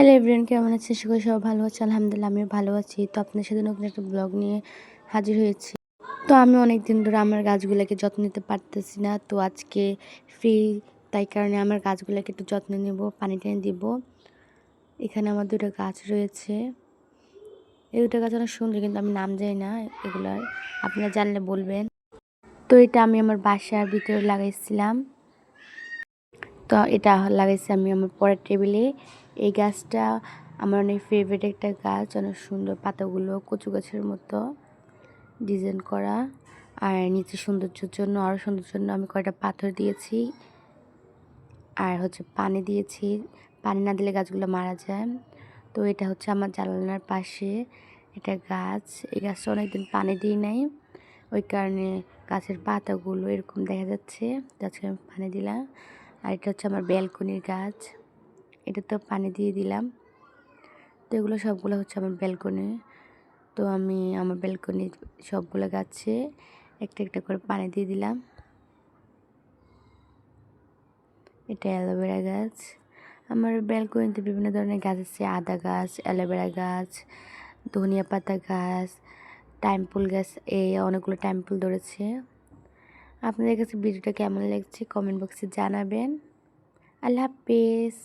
Hello everyone, কেমন আছেন? আশা করি সবাই ভালো আছে। আলহামদুলিল্লাহ আমিও ভালো আছি। তো আপনার সাথে নতুন একটা ব্লগ নিয়ে হাজির হয়েছি। তো আমি অনেকদিন ধরে আমার গাছগুলোকে যত্ন নিতে পারতেছি না। তো আজকে ফ্রি, তাই কারণে আমার গাছগুলোকে একটু যত্ন নেব, পানি টানি দিব। এখানে আমার 2টা গাছ রয়েছে। এই 2টা গাছ অনেক সুন্দর, কিন্তু আমি নাম জানি না এগুলার। আপনারা জানলে বলবেন। তো এটা আমি আমার বাসার ভিতরে লাগাইছিলাম। তো এটা লাগাইছি আমি আমার পরের টেবিলে। এই গাছটা আমার অনেক ফেভারিট একটা গাছ, অনেক সুন্দর, পাতাগুলো কচু গাছের মতো ডিজাইন করা। আর নিচে সৌন্দর্যের জন্য, আরও সৌন্দর্যের জন্য আমি কয়টা পাথর দিয়েছি, আর পানি দিয়েছি। পানি না দিলে গাছগুলো মারা যায়। তো এটা হচ্ছে আমার জানালার পাশে এটা গাছ। এই গাছটা অনেকদিন পানি দিই নাই, ওই কারণে গাছের পাতাগুলো এরকম দেখা যাচ্ছে। গাছকে আমি পানি দিলাম। আর এটা হচ্ছে আমার ব্যালকনির গাছ, এটা তো পানি দিয়ে দিলাম। তো এগুলো সবগুলো হচ্ছে আমার ব্যালকনি। তো আমি আমার ব্যালকনির সবগুলো গাছে একটা একটা করে পানি দিয়ে দিলাম। এটা অ্যালোভেরা গাছ। আমার ব্যালকনিতে বিভিন্ন ধরনের গাছ আছে, আদা গাছ, অ্যালোভেরা গাছ, ধনিয়া পাতা গাছ, টাইম ফুল গাছ, এই অনেকগুলো টাইম ফুল ধরেছে। আপনাদের কাছে ভিডিওটা কেমন লাগছে কমেন্ট বক্সে জানাবেন। আল্লাহ হাফেজ।